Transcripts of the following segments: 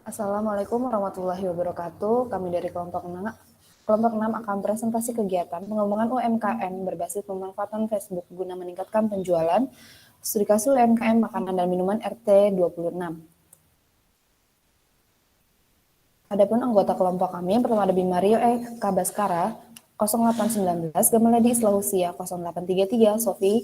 Assalamualaikum warahmatullahi wabarakatuh. Kami dari kelompok 6 akan presentasi kegiatan pengembangan UMKM berbasis pemanfaatan Facebook guna meningkatkan penjualan studi kasus UMKM makanan dan minuman RT 26. Adapun anggota kelompok kami, yang pertama ada Bimario Kabaskara 0819, Gamaledi Islausia 0833, Sofi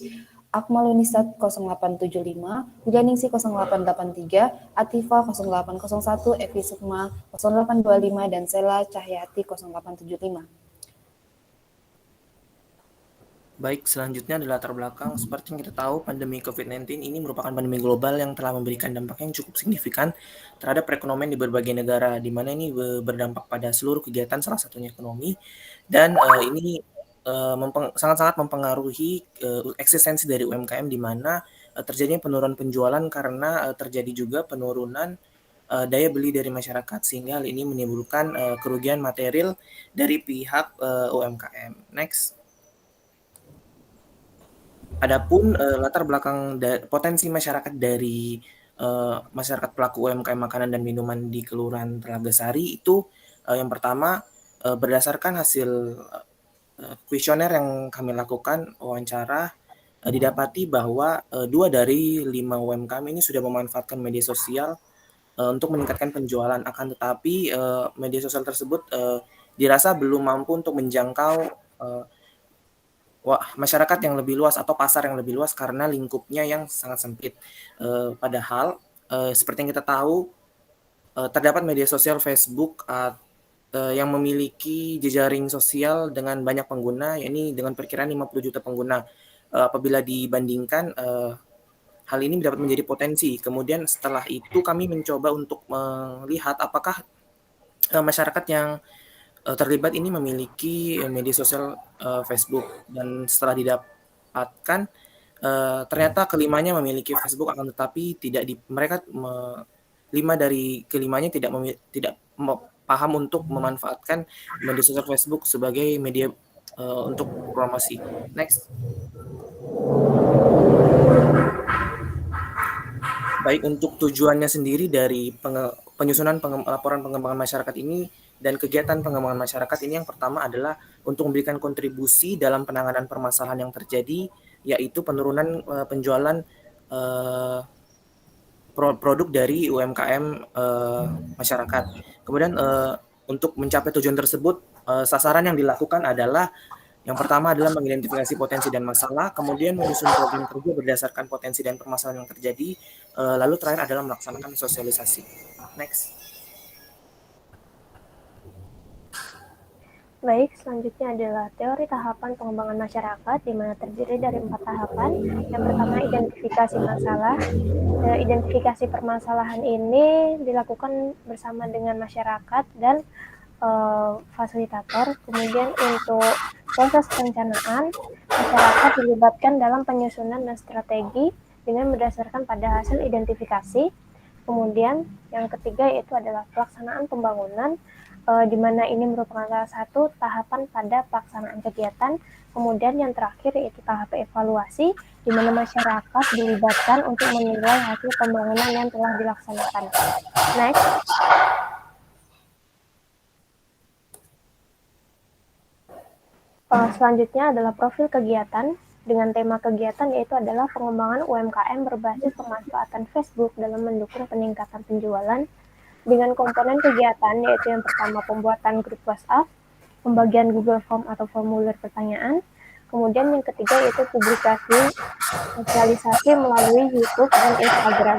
Akmalunisat 0875, Wijaningsi 0883, Atifa 0801, Evi Sukma 0825, dan Sela Cahyati 0875. Baik, selanjutnya adalah latar belakang. Seperti yang kita tahu, pandemi COVID-19 ini merupakan pandemi global yang telah memberikan dampak yang cukup signifikan terhadap perekonomian di berbagai negara, di mana ini berdampak pada seluruh kegiatan, salah satunya ekonomi, dan ini sangat-sangat mempengaruhi eksistensi dari UMKM, di mana terjadinya penurunan penjualan karena terjadi juga penurunan daya beli dari masyarakat, sehingga hal ini menimbulkan kerugian material dari pihak UMKM. Next. Adapun latar belakang potensi masyarakat dari masyarakat pelaku UMKM makanan dan minuman di Kelurahan Telaga Sari itu yang pertama berdasarkan hasil kuesioner yang kami lakukan wawancara, didapati bahwa 2 dari 5 UMKM ini sudah memanfaatkan media sosial untuk meningkatkan penjualan. Akan tetapi media sosial tersebut dirasa belum mampu untuk menjangkau masyarakat yang lebih luas atau pasar yang lebih luas karena lingkupnya yang sangat sempit. Padahal seperti yang kita tahu, terdapat media sosial Facebook yang memiliki jejaring sosial dengan banyak pengguna, yakni dengan perkiraan 50 juta pengguna. Apabila dibandingkan, hal ini dapat menjadi potensi. Kemudian setelah itu kami mencoba untuk melihat apakah masyarakat yang terlibat ini memiliki media sosial Facebook, dan setelah didapatkan ternyata kelimanya memiliki Facebook, akan tetapi mereka 5 dari kelimanya tidak paham untuk memanfaatkan media sosial Facebook sebagai media untuk promosi. Next. Baik, untuk tujuannya sendiri dari penyusunan laporan pengembangan masyarakat ini dan kegiatan pengembangan masyarakat ini, yang pertama adalah untuk memberikan kontribusi dalam penanganan permasalahan yang terjadi, yaitu penurunan penjualan produk dari UMKM masyarakat. Kemudian untuk mencapai tujuan tersebut, sasaran yang dilakukan adalah yang pertama adalah mengidentifikasi potensi dan masalah, kemudian menyusun program kerja berdasarkan potensi dan permasalahan yang terjadi, lalu terakhir adalah melaksanakan sosialisasi. Next. Baik, selanjutnya adalah teori tahapan pengembangan masyarakat, di mana terdiri dari 4 tahapan. Yang pertama, identifikasi masalah. Identifikasi permasalahan ini dilakukan bersama dengan masyarakat dan fasilitator. Kemudian untuk proses perencanaan, masyarakat dilibatkan dalam penyusunan dan strategi dengan berdasarkan pada hasil identifikasi. Kemudian yang ketiga yaitu adalah pelaksanaan pembangunan, di mana ini merupakan salah satu tahapan pada pelaksanaan kegiatan. Kemudian yang terakhir yaitu tahap evaluasi, di mana masyarakat dilibatkan untuk menilai hasil pembangunan yang telah dilaksanakan. Next. Selanjutnya adalah profil kegiatan, dengan tema kegiatan yaitu adalah pengembangan UMKM berbasis pemanfaatan Facebook dalam mendukung peningkatan penjualan, dengan komponen kegiatan yaitu yang pertama pembuatan grup WhatsApp, pembagian Google Form atau formulir pertanyaan, kemudian yang ketiga yaitu publikasi sosialisasi melalui YouTube dan Instagram.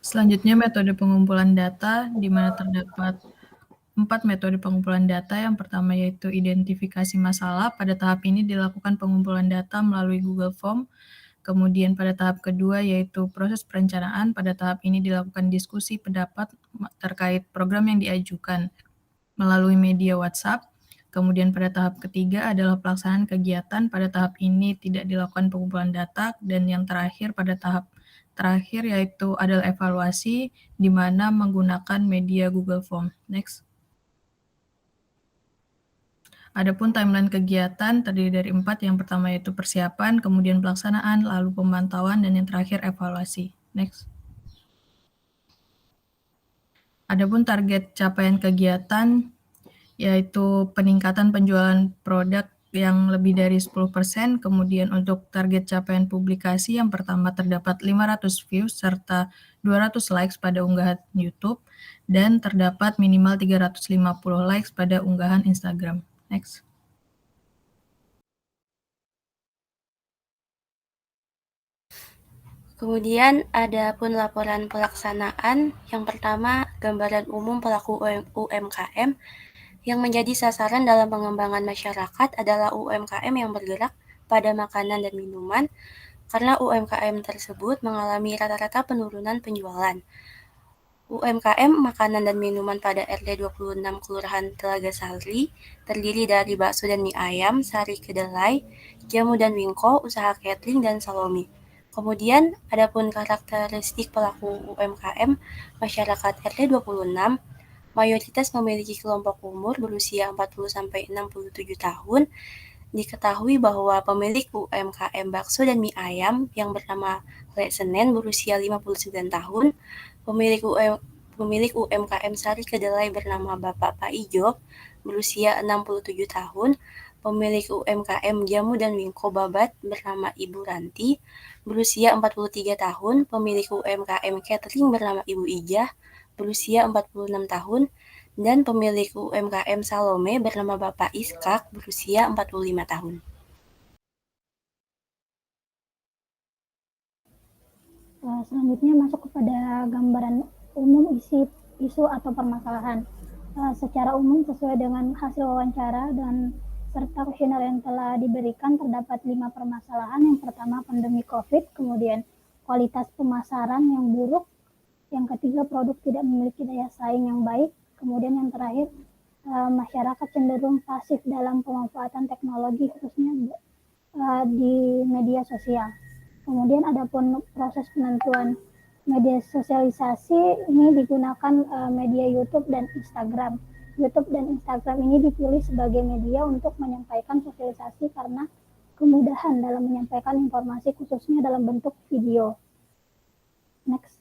Selanjutnya metode pengumpulan data, di mana terdapat 4 metode pengumpulan data. Yang pertama yaitu identifikasi masalah. Pada tahap ini dilakukan pengumpulan data melalui Google Form. Kemudian pada tahap kedua yaitu proses perencanaan. Pada tahap ini dilakukan diskusi pendapat terkait program yang diajukan melalui media WhatsApp. Kemudian pada tahap ketiga adalah pelaksanaan kegiatan. Pada tahap ini tidak dilakukan pengumpulan data. Dan yang terakhir pada tahap terakhir yaitu adalah evaluasi, di mana menggunakan media Google Form. Next. Adapun timeline kegiatan terdiri dari 4, yang pertama yaitu persiapan, kemudian pelaksanaan, lalu pemantauan, dan yang terakhir evaluasi. Next. Adapun target capaian kegiatan yaitu peningkatan penjualan produk yang lebih dari 10%, kemudian untuk target capaian publikasi yang pertama terdapat 500 views serta 200 likes pada unggahan YouTube, dan terdapat minimal 350 likes pada unggahan Instagram. Next. Kemudian ada pun laporan pelaksanaan. Yang pertama, gambaran umum pelaku UMKM yang menjadi sasaran dalam pengembangan masyarakat adalah UMKM yang bergerak pada makanan dan minuman, karena UMKM tersebut mengalami rata-rata penurunan penjualan. UMKM makanan dan minuman pada RT 26 Kelurahan Telaga Sari terdiri dari bakso dan mie ayam, sari kedelai, jamu dan wingko, usaha catering, dan salome. Kemudian, adapun karakteristik pelaku UMKM masyarakat RT 26, mayoritas memiliki kelompok umur berusia 40-67 tahun. Diketahui bahwa pemilik UMKM bakso dan mie ayam yang bernama Lek Senen berusia 59 tahun, pemilik UMKM sari kedelai bernama Bapak Pak Ijo berusia 67 tahun, pemilik UMKM jamu dan wingko babat bernama Ibu Ranti berusia 43 tahun, pemilik UMKM catering bernama Ibu Ijah berusia 46 tahun, dan pemilik UMKM Salome bernama Bapak Iskak berusia 45 tahun. Selanjutnya masuk kepada gambaran umum isu atau permasalahan. Secara umum sesuai dengan hasil wawancara dan serta kuesioner yang telah diberikan, terdapat 5 permasalahan. Yang pertama, pandemi COVID, kemudian kualitas pemasaran yang buruk, yang ketiga, produk tidak memiliki daya saing yang baik, kemudian yang terakhir, masyarakat cenderung pasif dalam pemanfaatan teknologi khususnya di media sosial. Kemudian adapun proses penentuan media sosialisasi ini digunakan media YouTube dan Instagram. YouTube dan Instagram ini dipilih sebagai media untuk menyampaikan sosialisasi karena kemudahan dalam menyampaikan informasi khususnya dalam bentuk video. Next.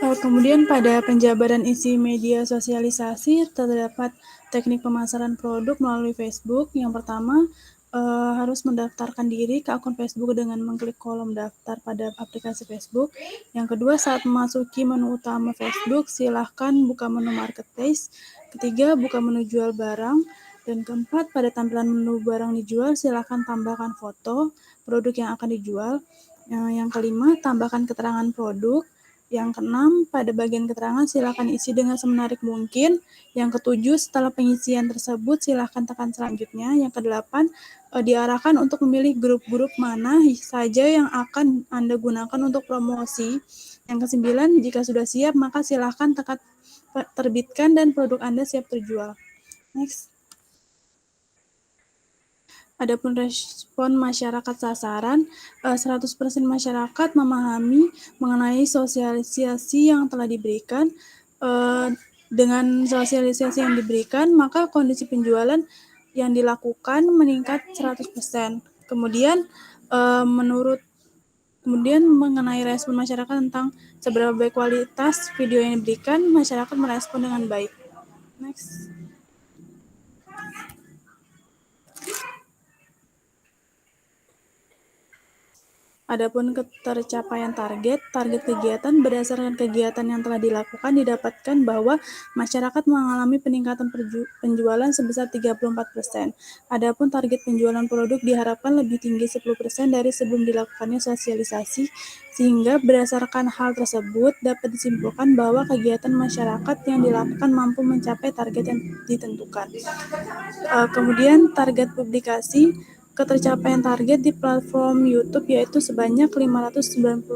Kemudian pada penjabaran isi media sosialisasi terdapat teknik pemasaran produk melalui Facebook. Yang pertama, harus mendaftarkan diri ke akun Facebook dengan mengklik kolom daftar pada aplikasi Facebook. Yang kedua, saat memasuki menu utama Facebook, silahkan buka menu Marketplace. Ketiga, buka menu jual barang. Dan keempat, pada tampilan menu barang dijual, silahkan tambahkan foto produk yang akan dijual. Yang kelima, tambahkan keterangan produk. Yang keenam, pada bagian keterangan silakan isi dengan semenarik mungkin. Yang ketujuh, setelah pengisian tersebut silakan tekan selanjutnya. Yang kedelapan, diarahkan untuk memilih grup-grup mana saja yang akan Anda gunakan untuk promosi. Yang kesembilan, jika sudah siap maka silakan tekan terbitkan dan produk Anda siap terjual. Next. Adapun respon masyarakat sasaran, 100% masyarakat memahami mengenai sosialisasi yang telah diberikan. Dengan sosialisasi yang diberikan, maka kondisi penjualan yang dilakukan meningkat 100%. Kemudian mengenai respon masyarakat tentang seberapa baik kualitas video yang diberikan, masyarakat merespon dengan baik. Next. Adapun ketercapaian target kegiatan berdasarkan kegiatan yang telah dilakukan didapatkan bahwa masyarakat mengalami peningkatan penjualan sebesar 34%. Adapun target penjualan produk diharapkan lebih tinggi 10% dari sebelum dilakukannya sosialisasi, sehingga berdasarkan hal tersebut dapat disimpulkan bahwa kegiatan masyarakat yang dilakukan mampu mencapai target yang ditentukan. Kemudian target publikasi. Ketercapaian target di platform YouTube yaitu sebanyak 595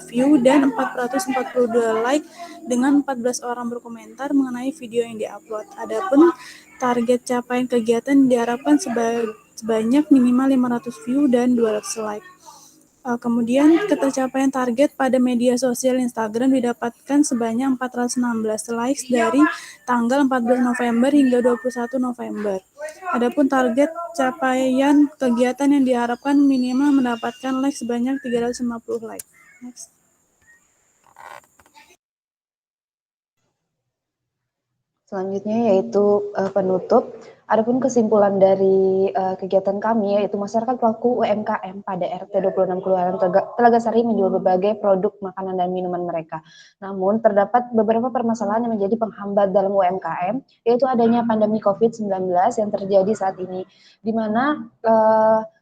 view dan 442 like dengan 14 orang berkomentar mengenai video yang diupload. Adapun target capaian kegiatan diharapkan sebanyak minimal 500 view dan 200 like. Kemudian ketercapaian target pada media sosial Instagram didapatkan sebanyak 416 likes dari tanggal 14 November hingga 21 November. Adapun target capaian kegiatan yang diharapkan minimal mendapatkan like sebanyak 350 like. Next. Selanjutnya yaitu penutup. Adapun kesimpulan dari kegiatan kami yaitu masyarakat pelaku UMKM pada RT 26 Kelurahan Telagasari menjual berbagai produk makanan dan minuman mereka. Namun terdapat beberapa permasalahan yang menjadi penghambat dalam UMKM, yaitu adanya pandemi COVID-19 yang terjadi saat ini, di mana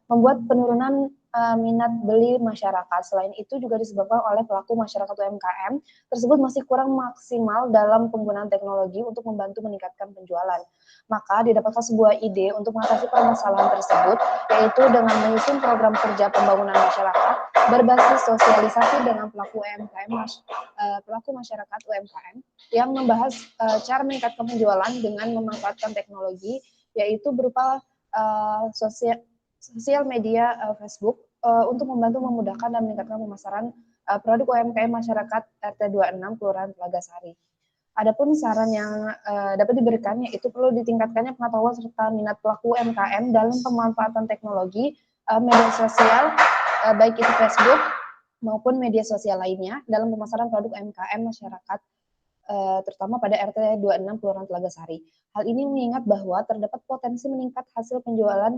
membuat penurunan minat beli masyarakat. Selain itu juga disebabkan oleh pelaku masyarakat UMKM tersebut masih kurang maksimal dalam penggunaan teknologi untuk membantu meningkatkan penjualan. Maka didapatkan sebuah ide untuk mengatasi permasalahan tersebut, yaitu dengan menyusun program kerja pembangunan masyarakat berbasis sosialisasi dengan pelaku UMKM, pelaku masyarakat UMKM yang membahas cara meningkatkan penjualan dengan memanfaatkan teknologi, yaitu berupa sosial media Facebook untuk membantu memudahkan dan meningkatkan pemasaran produk UMKM masyarakat RT 26 Kelurahan Telagasari. Adapun saran yang dapat diberikan yaitu perlu ditingkatkannya pengetahuan serta minat pelaku UMKM dalam pemanfaatan teknologi media sosial baik itu Facebook maupun media sosial lainnya dalam pemasaran produk UMKM masyarakat terutama pada RT 26 Kelurahan Telagasari. Hal ini mengingat bahwa terdapat potensi meningkatkan hasil penjualan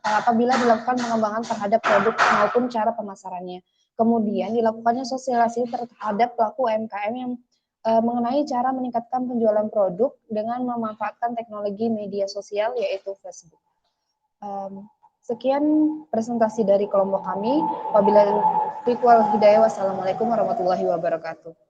apabila dilakukan pengembangan terhadap produk maupun cara pemasarannya. Kemudian dilakukannya sosialisasi terhadap pelaku UMKM yang mengenai cara meningkatkan penjualan produk dengan memanfaatkan teknologi media sosial yaitu Facebook. Sekian presentasi dari kelompok kami. Wabillahi taufiq wal hidayah. Wassalamualaikum warahmatullahi wabarakatuh.